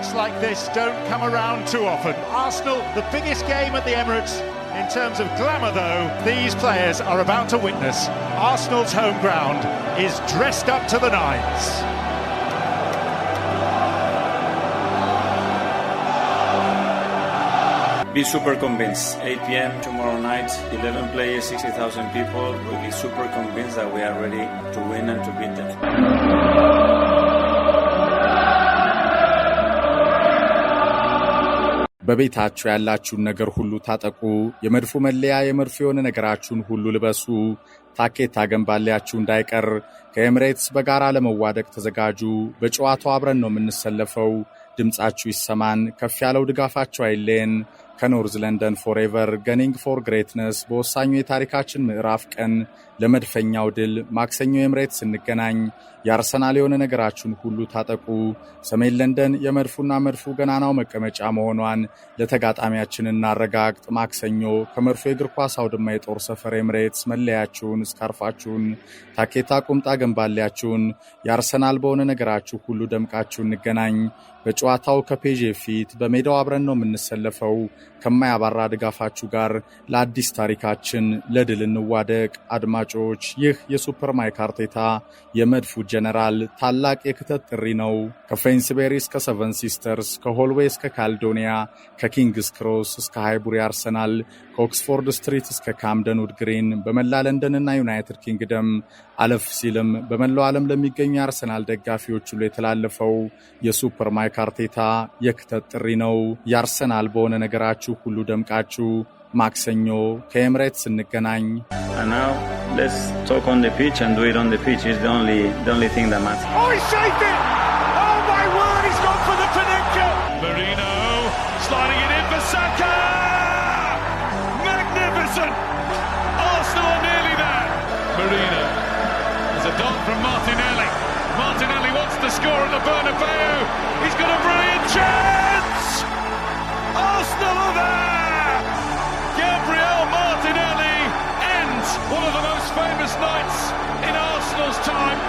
Nights like this don't come around too often. Arsenal, the biggest game at the Emirates. In terms of glamour, though, these players are about to witness Arsenal's home ground is dressed up to the nines. Be super convinced. 8 p.m. tomorrow night, 11 players, 60,000 people. We'll be super convinced that we are ready to win and to beat them. በቤታችሁ ያላችሁን ነገር ሁሉ ታጠቁ፣ የመድፉ መለያ የመድፉ የሆነ ነገራችሁን ሁሉ ልበሱ፣ ታኬታ ገንባሊያችሁ እንዳይቀር ከኤምሬትስ በጋራ ለመዋደቅ ተዘጋጁ። በጨዋታው አብረን ነው የምንሰለፈው፣ ድምጻችሁ ይሰማን፣ ከፍ ያለው ድጋፋችሁ አይለየን። ከኖርዝ ለንደን ፎሬቨር ገኒንግ ፎር ግሬትነስ በወሳኙ የታሪካችን ምዕራፍ ቀን ለመድፈኛው ድል ማክሰኞ ኤምሬትስ እንገናኝ። የአርሰናል የሆነ ነገራችሁን ሁሉ ታጠቁ። ሰሜን ለንደን የመድፉና መድፉ ገናናው መቀመጫ መሆኗን ለተጋጣሚያችን እናረጋግጥ። ማክሰኞ ከመድፉ የእግር ኳስ አውድማ የጦር ሰፈር ኤምሬትስ መለያችሁን፣ ስካርፋችሁን፣ ታኬታ ቁምጣ ገንባሊያችሁን የአርሰናል በሆነ ነገራችሁ ሁሉ ደምቃችሁ እንገናኝ። በጨዋታው ከፔዤ ፊት በሜዳው አብረን ነው የምንሰለፈው። ከማያባራ ድጋፋችሁ ጋር ለአዲስ ታሪካችን ለድል እንዋደቅ። አድማጮች፣ ይህ የሱፐር ማይክ አርቴታ የመድፉ ጀነራል ታላቅ የክተት ጥሪ ነው። ከፌንስቤሪ እስከ ሰቨን ሲስተርስ፣ ከሆልዌይ እስከ ካልዶኒያ፣ ከኪንግስ ክሮስ እስከ ሃይቡሪ አርሰናል፣ ከኦክስፎርድ ስትሪት እስከ ካምደን ውድ ግሪን፣ በመላ ለንደንና ዩናይትድ ኪንግደም አለፍ ሲልም በመላው ዓለም ለሚገኙ የአርሰናል ደጋፊዎች ሁሉ የተላለፈው የሱፐር ማይክ አርቴታ የክተት ጥሪ ነው። የአርሰናል በሆነ ነገራችሁ ሁሉ ደምቃችሁ ማክሰኞ ከኤምሬትስ እንገናኝ። And now let's talk on the pitch and do it on the pitch. It's the only thing that matters. Oh, he saved it! Oh my word, he's gone for the Pinocchio! Marino sliding it in for Saka! Magnificent! Arsenal are nearly there. Marino. There's a dot from Martinelli. Martinelli wants to score at the Bernabeu. He's got a brilliant chance! Arsenal are there! Gabriel Martinelli ends one of the most famous nights in Arsenal's time.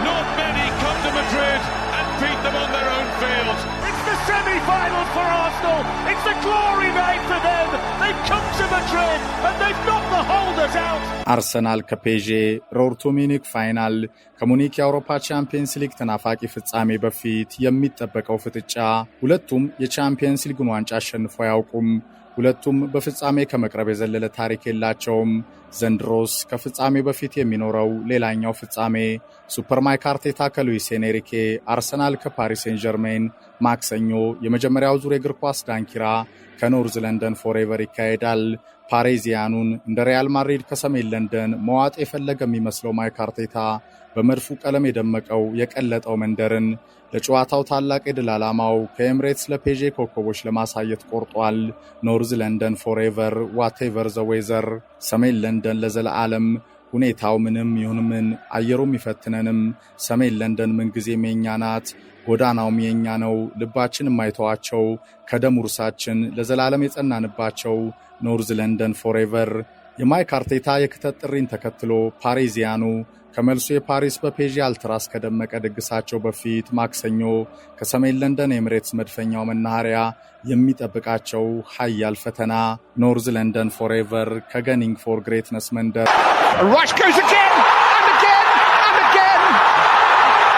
Not many come to Madrid and beat them on their own field. It's the semi-finals for Arsenal. It's the glory night for them. They've come to Madrid and they've knocked the holders out. አርሰናል ከፔዤ ሮድ ቱ ሚኒክ ፋይናል ከሙኒክ የአውሮፓ ቻምፒየንስ ሊግ ተናፋቂ ፍጻሜ በፊት የሚጠበቀው ፍጥጫ። ሁለቱም የቻምፒየንስ ሊጉን ዋንጫ አሸንፈው አያውቁም። ሁለቱም በፍጻሜ ከመቅረብ የዘለለ ታሪክ የላቸውም። ዘንድሮስ ከፍጻሜ በፊት የሚኖረው ሌላኛው ፍጻሜ ሱፐር ማይክ አርቴታ ከሉዊስ ኤንሪኬ፣ አርሰናል ከፓሪስ ሴን ጀርሜን ማክሰኞ የመጀመሪያው ዙር የእግር ኳስ ዳንኪራ ከኖርዝ ለንደን ፎሬቨር ይካሄዳል። ፓሪዚያኑን እንደ ሪያል ማድሪድ ከሰሜን ለንደን መዋጥ የፈለገ የሚመስለው ማይክ አርቴታ በመድፉ ቀለም የደመቀው የቀለጠው መንደርን ለጨዋታው ታላቅ የድል ዓላማው ከኤምሬትስ ለፔዤ ኮከቦች ለማሳየት ቆርጧል። ኖርዝ ለንደን ፎሬቨር ዋቴቨር ዘ ዌዘር፣ ሰሜን ለንደን ለዘለዓለም ሁኔታው ምንም ይሁን ምን፣ አየሩም ይፈትነንም፣ ሰሜን ለንደን ምንጊዜም የኛ ናት፣ ጎዳናውም የኛ ነው፣ ልባችን የማይተዋቸው ከደም ውርሳችን ለዘላለም የጸናንባቸው ኖርዝ ለንደን ፎሬቨር። የማይክ አርቴታ የክተት ጥሪን ተከትሎ ፓሪዚያኑ ከመልሱ የፓሪስ በፔዤ አልትራስ ከደመቀ ድግሳቸው በፊት ማክሰኞ ከሰሜን ለንደን ኤምሬትስ መድፈኛው መናኸሪያ የሚጠብቃቸው ኃያል ፈተና ኖርዝ ለንደን ፎሬቨር ከገኒንግ ፎር ግሬትነስ መንደር። Rice goes again and again and again.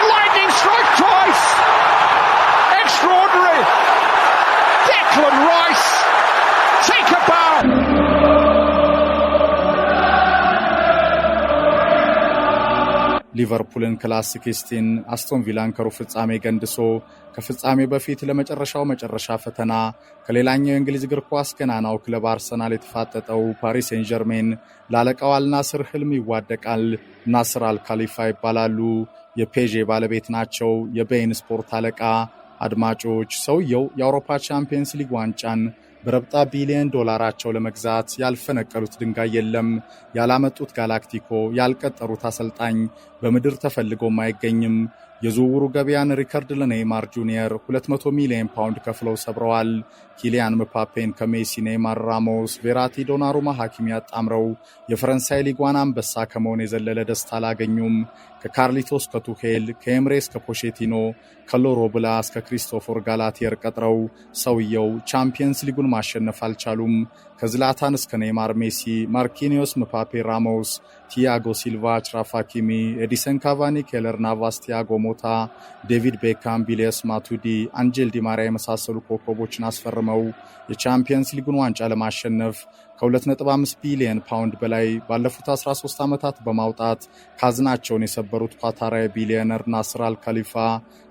Lightning strike twice. Extraordinary. Declan Rice. Take a bow. ሊቨርፑልን ክላሲክስቲን አስቶን ቪላን ከሩብ ፍጻሜ ገንድሶ ከፍጻሜ በፊት ለመጨረሻው መጨረሻ ፈተና ከሌላኛው የእንግሊዝ እግር ኳስ ገናናው ክለብ አርሰናል የተፋጠጠው ፓሪስ ሴን ጀርሜን ላለቃው አልናስር ህልም ይዋደቃል። ናስር አልካሊፋ ይባላሉ። የፔዤ ባለቤት ናቸው። የቤይን ስፖርት አለቃ። አድማጮች፣ ሰውየው የአውሮፓ ቻምፒየንስ ሊግ ዋንጫን በረብጣ ቢሊዮን ዶላራቸው ለመግዛት ያልፈነቀሉት ድንጋይ የለም። ያላመጡት ጋላክቲኮ፣ ያልቀጠሩት አሰልጣኝ በምድር ተፈልጎም አይገኝም። የዝውውሩ ገበያን ሪከርድ ለኔይማር ጁኒየር 200 ሚሊዮን ፓውንድ ከፍለው ሰብረዋል። ኪሊያን ምፓፔን ከሜሲ፣ ኔይማር፣ ራሞስ፣ ቬራቲ፣ ዶናሩማ፣ ሐኪሚ ያጣምረው የፈረንሳይ ሊግ ዋና አንበሳ ከመሆን የዘለለ ደስታ አላገኙም። ከካርሊቶስ ከቱሄል፣ ከኤምሬስ ከፖሼቲኖ፣ ከሎሮ ብላ እስከ ክሪስቶፈር ጋላቲየር ቀጥረው ሰውየው ቻምፒየንስ ሊጉን ማሸነፍ አልቻሉም። ከዝላታን እስከ ኔይማር፣ ሜሲ፣ ማርኪኒዮስ፣ ምፓፔ፣ ራሞስ፣ ቲያጎ ሲልቫ፣ አችራፍ ሐኪሚ፣ ኤዲሰን ካቫኒ፣ ኬለር ናቫስ፣ ቲያጎ ሞታ፣ ዴቪድ ቤካም፣ ቢሊየስ ማቱዲ፣ አንጀል ዲማሪያ የመሳሰሉ ኮከቦችን አስፈርመው የቻምፒየንስ ሊጉን ዋንጫ ለማሸነፍ ከ2.5 ቢሊዮን ፓውንድ በላይ ባለፉት 13 ዓመታት በማውጣት ካዝናቸውን የሰበሩት ኳታራዊ ቢሊዮነር ናስር አልካሊፋ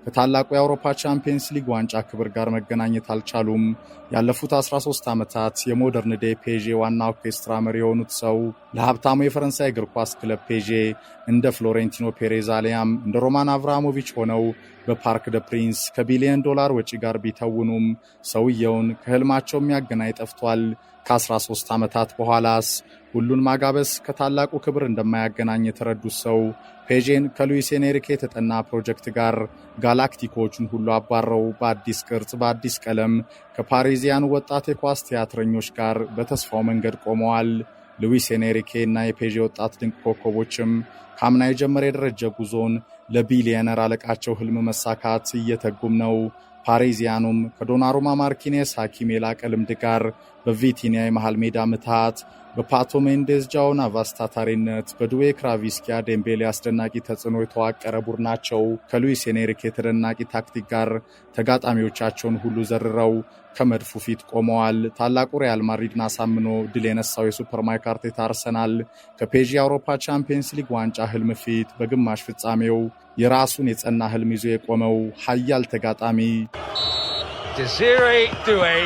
ከታላቁ የአውሮፓ ቻምፒየንስ ሊግ ዋንጫ ክብር ጋር መገናኘት አልቻሉም። ያለፉት 13 ዓመታት የሞደርን ዴይ ፔዤ ዋና ኦርኬስትራ መሪ የሆኑት ሰው ለሀብታሙ የፈረንሳይ እግር ኳስ ክለብ ፔዤ እንደ ፍሎሬንቲኖ ፔሬዝ አሊያም እንደ ሮማን አብራሞቪች ሆነው በፓርክ ደ ፕሪንስ ከቢሊዮን ዶላር ወጪ ጋር ቢተውኑም ሰውየውን ከህልማቸው የሚያገናኝ ጠፍቷል። ከ13 ዓመታት በኋላስ ሁሉን ማጋበስ ከታላቁ ክብር እንደማያገናኝ የተረዱት ሰው ፔዤን ከሉዊስ ኤንሪኬ የተጠና ፕሮጀክት ጋር ጋላክቲኮቹን ሁሉ አባረው በአዲስ ቅርጽ በአዲስ ቀለም ከፓሪዚያን ወጣት የኳስ ቲያትረኞች ጋር በተስፋው መንገድ ቆመዋል። ሉዊስ ኤንሪኬ እና የፔዤ ወጣት ድንቅ ኮከቦችም ካምና የጀመረ የደረጀ ጉዞን ለቢሊየነር አለቃቸው ህልም መሳካት እየተጉም ነው። ፓሪዚያኑም ከዶናሩማ፣ ማርኪኔስ፣ ሐኪሚ የላቀ ልምድ ጋር በቪቲኒያ የመሃል ሜዳ ምትሃት በፓቶ ሜንዴዝ፣ ጃኦ ናቫስ ታታሪነት በዱዌ ክራቪስኪያ ዴምቤሌ አስደናቂ ተጽዕኖ የተዋቀረ ቡድናቸው ከሉዊስ ኤንሪኬ ተደናቂ ታክቲክ ጋር ተጋጣሚዎቻቸውን ሁሉ ዘርረው ከመድፉ ፊት ቆመዋል። ታላቁ ሪያል ማድሪድን አሳምኖ ድል የነሳው የሱፐር ማይክ አርቴታ አርሰናል ከፔዤ የአውሮፓ ቻምፒየንስ ሊግ ዋንጫ ህልም ፊት በግማሽ ፍጻሜው የራሱን የጸና ህልም ይዞ የቆመው ኃያል ተጋጣሚ Desiree Doué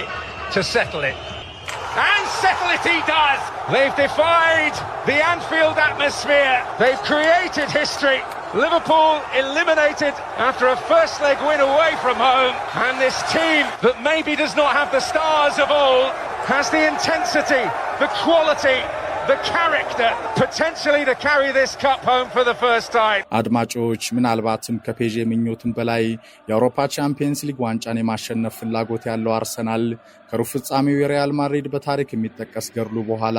to settle it. And settle it he does! They've defied the Anfield atmosphere. They've created history. Liverpool eliminated after a first leg win away from home. And this team that maybe does not have the stars of old has the intensity, the quality, the character potentially to carry this cup home for the first time. አድማጮች ምናልባትም ከፔዤ ምኞትም በላይ የአውሮፓ ቻምፒየንስ ሊግ ዋንጫን የማሸነፍ ፍላጎት ያለው አርሰናል ከሩብ ፍጻሜው የሪያል ማድሪድ በታሪክ የሚጠቀስ ገድሉ በኋላ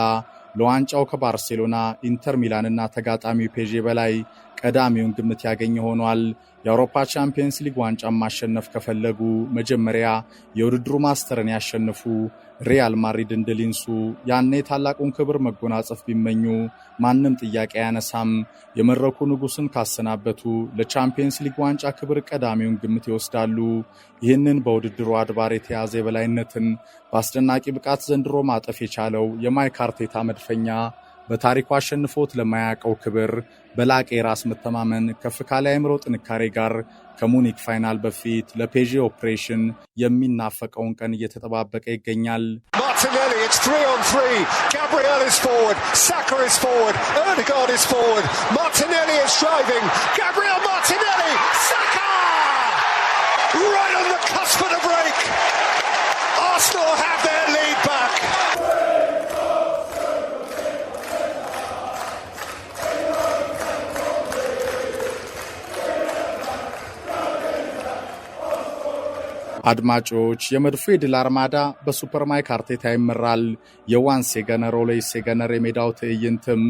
ለዋንጫው ከባርሴሎና፣ ኢንተር ሚላንና ተጋጣሚው ፔዤ በላይ ቀዳሚውን ግምት ያገኘ ሆኗል። የአውሮፓ ቻምፒየንስ ሊግ ዋንጫን ማሸነፍ ከፈለጉ መጀመሪያ የውድድሩ ማስተርን ያሸንፉ፣ ሪያል ማድሪድን ድል ይንሱ። ያኔ ታላቁን ክብር መጎናጸፍ ቢመኙ ማንም ጥያቄ አያነሳም። የመድረኩ ንጉስን ካሰናበቱ ለቻምፒየንስ ሊግ ዋንጫ ክብር ቀዳሚውን ግምት ይወስዳሉ። ይህንን በውድድሩ አድባር የተያዘ የበላይነትን በአስደናቂ ብቃት ዘንድሮ ማጠፍ የቻለው የማይክ አርቴታ መድፈኛ በታሪኩ አሸንፎት ለማያውቀው ክብር በላቀ የራስ መተማመን ከፍ ካለ አእምሮ ጥንካሬ ጋር ከሙኒክ ፋይናል በፊት ለፔዤ ኦፕሬሽን የሚናፈቀውን ቀን እየተጠባበቀ ይገኛል። Martinelli, it's 3-on-3. Gabriel is forward. Saka is forward. Ødegaard is forward. Martinelli is driving. Gabriel Martinelli. Saka! Right on the cusp of the break. Arsenal have their lead back. አድማጮች የመድፉ የድል አርማዳ በሱፐር ማይክ አርቴታ ይመራል። የዋንስ የገነር ኦሌስ የገነር የሜዳው ትዕይንትም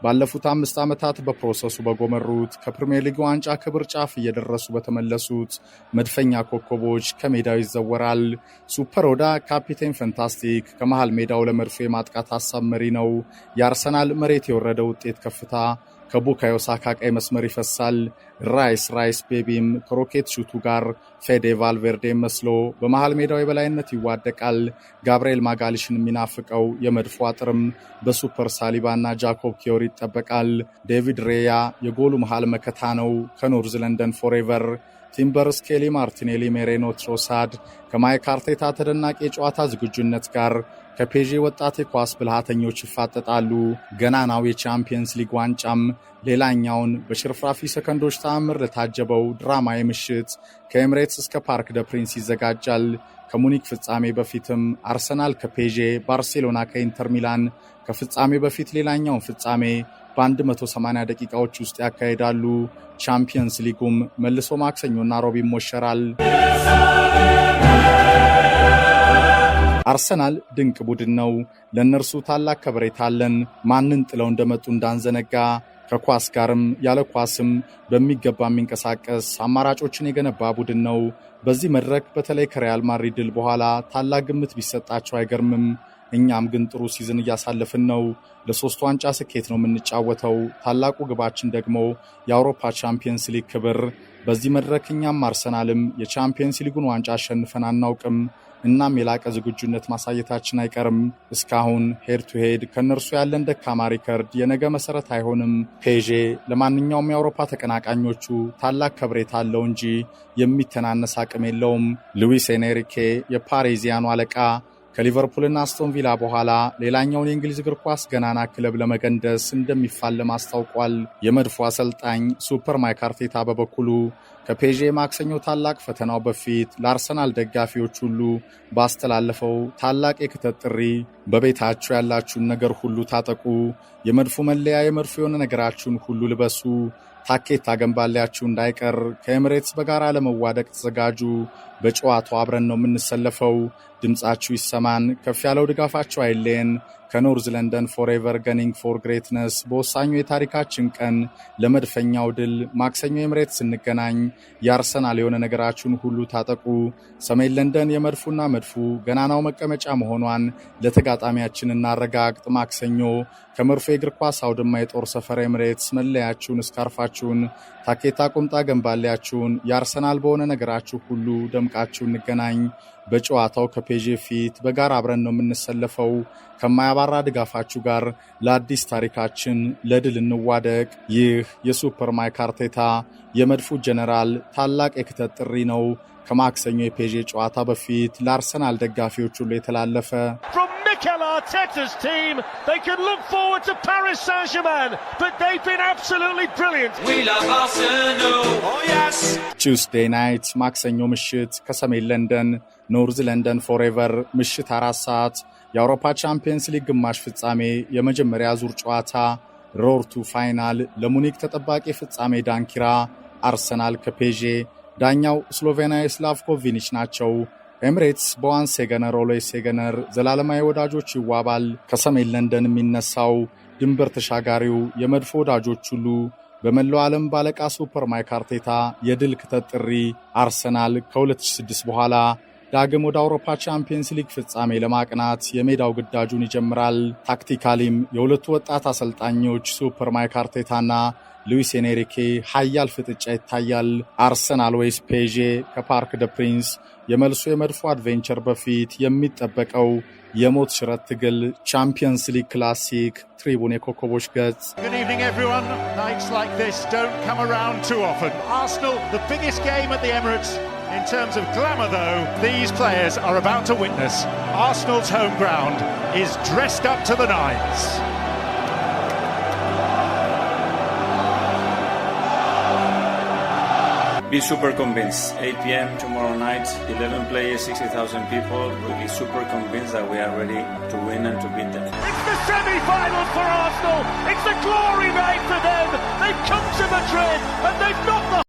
ባለፉት 5 ዓመታት በፕሮሰሱ በጎመሩት ከፕሪሚየር ሊግ ዋንጫ ክብር ጫፍ እየደረሱ በተመለሱት መድፈኛ ኮከቦች ከሜዳው ይዘወራል። ሱፐር ኦዳ ካፒቴን ፈንታስቲክ ከመሃል ሜዳው ለመድፉ የማጥቃት ሐሳብ መሪ ነው። የአርሰናል መሬት የወረደ ውጤት ከፍታ ከቡካዮ ሳካ ቀይ መስመር ይፈሳል። ራይስ ቤቢም ከሮኬት ሹቱ ጋር ፌዴ ቫልቬርዴ መስሎ በመሃል ሜዳው የበላይነት ይዋደቃል። ጋብርኤል ማጋሊሽን የሚናፍቀው የመድፎ አጥርም በሱፐር ሳሊባና ጃኮብ ኪዮር ይጠበቃል። ዴቪድ ሬያ የጎሉ መሃል መከታ ነው። ከኖርዝ ለንደን ፎሬቨር ቲምበር፣ ስኬሊ፣ ማርቲኔሊ፣ ሜሬኖ፣ ትሮሳድ ከማይክ አርቴታ ተደናቂ የጨዋታ ዝግጁነት ጋር ከፔዤ ወጣት የኳስ ብልሃተኞች ይፋጠጣሉ። ገናናው የቻምፒየንስ ሊግ ዋንጫም ሌላኛውን በሽርፍራፊ ሰከንዶች ተአምር ለታጀበው ድራማዊ ምሽት ከኤምሬትስ እስከ ፓርክ ደ ፕሪንስ ይዘጋጃል። ከሙኒክ ፍጻሜ በፊትም አርሰናል ከፔዤ፣ ባርሴሎና ከኢንተር ሚላን ከፍጻሜ በፊት ሌላኛውን ፍጻሜ በ180 ደቂቃዎች ውስጥ ያካሂዳሉ። ቻምፒየንስ ሊጉም መልሶ ማክሰኞና ሮብ ይሞሸራል። አርሰናል ድንቅ ቡድን ነው። ለእነርሱ ታላቅ ከበሬታ አለን። ማንን ጥለው እንደመጡ እንዳንዘነጋ፣ ከኳስ ጋርም ያለ ኳስም በሚገባ የሚንቀሳቀስ አማራጮችን የገነባ ቡድን ነው። በዚህ መድረክ በተለይ ከሪያል ማድሪድ ድል በኋላ ታላቅ ግምት ቢሰጣቸው አይገርምም። እኛም ግን ጥሩ ሲዝን እያሳለፍን ነው። ለሶስት ዋንጫ ስኬት ነው የምንጫወተው። ታላቁ ግባችን ደግሞ የአውሮፓ ቻምፒየንስ ሊግ ክብር። በዚህ መድረክ እኛም አርሰናልም የቻምፒየንስ ሊጉን ዋንጫ አሸንፈን አናውቅም። እናም የላቀ ዝግጁነት ማሳየታችን አይቀርም። እስካሁን ሄድ ቱ ሄድ ከነርሱ ያለን ደካማ ሪከርድ የነገ መሰረት አይሆንም። ፔዤ ለማንኛውም የአውሮፓ ተቀናቃኞቹ ታላቅ ከብሬታ አለው እንጂ የሚተናነስ አቅም የለውም። ሉዊስ ኤንሪኬ የፓሪዚያኑ አለቃ ከሊቨርፑልና አስቶን ቪላ በኋላ ሌላኛውን የእንግሊዝ እግር ኳስ ገናና ክለብ ለመገንደስ እንደሚፋለም አስታውቋል። የመድፎ አሰልጣኝ ሱፐር ማይክ አርቴታ በበኩሉ ከፔዤ ማክሰኞ ታላቅ ፈተናው በፊት ለአርሰናል ደጋፊዎች ሁሉ ባስተላለፈው ታላቅ የክተት ጥሪ በቤታችሁ ያላችሁን ነገር ሁሉ ታጠቁ፣ የመድፉ መለያ የመድፉ የሆነ ነገራችሁን ሁሉ ልበሱ፣ ታኬታ ገንባሌያችሁ እንዳይቀር ከኤምሬትስ በጋራ ለመዋደቅ ተዘጋጁ፣ በጨዋታው አብረን ነው የምንሰለፈው፣ ድምጻችሁ ይሰማን፣ ከፍ ያለው ድጋፋችሁ አይለየን። ከኖርዝ ለንደን ፎሬቨር ገኒንግ ፎር ግሬትነስ በወሳኙ የታሪካችን ቀን ለመድፈኛው ድል ማክሰኞ ኤምሬትስ እንገናኝ። የአርሰናል የሆነ ነገራችሁን ሁሉ ታጠቁ። ሰሜን ለንደን የመድፉና መድፉ ገናናው መቀመጫ መሆኗን ለተጋጣሚያችን እናረጋግጥ። ማክሰኞ ከመድፉ የእግር ኳስ አውድማ የጦር ሰፈር ኤምሬትስ መለያችሁን፣ እስካርፋችሁን፣ ታኬታ ቁምጣ ገንባሌያችሁን የአርሰናል በሆነ ነገራችሁ ሁሉ ደምቃችሁ እንገናኝ። በጨዋታው ከፔዤ ፊት በጋራ አብረን ነው የምንሰለፈው። ከማያባራ ድጋፋችሁ ጋር ለአዲስ ታሪካችን ለድል እንዋደቅ። ይህ የሱፐር ማይክ አርቴታ የመድፉ ጀነራል ታላቅ የክተት ጥሪ ነው። ከማክሰኞ የፔዤ ጨዋታ በፊት ለአርሰናል ደጋፊዎች ሁሉ የተላለፈ Mikel Arteta's team, they can look forward to Paris Saint-Germain, but they've been absolutely brilliant. We love Arsenal, oh yes! ቱስዴይ ናይት ማክሰኞ ምሽት ከሰሜን ለንደን ኖርዝ ለንደን ፎሬቨር ምሽት 4 ሰዓት የአውሮፓ ቻምፒየንስ ሊግ ግማሽ ፍጻሜ የመጀመሪያ ዙር ጨዋታ ሮርቱ ፋይናል ለሙኒክ ተጠባቂ ፍጻሜ ዳንኪራ አርሰናል ከፔዤ። ዳኛው ስሎቬናዊ ስላቭኮ ቪኒች ናቸው። ኤምሬትስ በዋን ሴገነር ኦሎይስ ሴገነር ዘላለማዊ ወዳጆች ይዋባል። ከሰሜን ለንደን የሚነሳው ድንበር ተሻጋሪው የመድፎ ወዳጆች ሁሉ በመላው ዓለም ባለቃ ሱፐር ማይክ አርቴታ የድል ክተት ጥሪ አርሰናል ከ2006 በኋላ ዳግም ወደ አውሮፓ ቻምፒየንስ ሊግ ፍጻሜ ለማቅናት የሜዳው ግዳጁን ይጀምራል። ታክቲካሊም የሁለቱ ወጣት አሰልጣኞች ሱፐር ማይክ አርቴታና ሉዊስ ኤንሪኬ ኃያል ፍጥጫ ይታያል። አርሰናል ወይስ ፔዤ? ከፓርክ ደ ፕሪንስ የመልሶ የመድፎ አድቬንቸር በፊት የሚጠበቀው የሞት ሽረት ትግል ቻምፒየንስ ሊግ ክላሲክ ትሪቡን የኮከቦች ገጽ። Good evening everyone. Nights like this don't come around too often. Arsenal, the biggest game at the Emirates. In terms of glamour though, these players are about to witness. Arsenal's home ground is dressed up to the nines. Be super convinced. 8 p.m. tomorrow night, 11 players, 60,000 people will be super convinced that we are ready to win and to beat them. It's the semi-finals for Arsenal. It's a glory night for them. They've come to Madrid and they've knocked the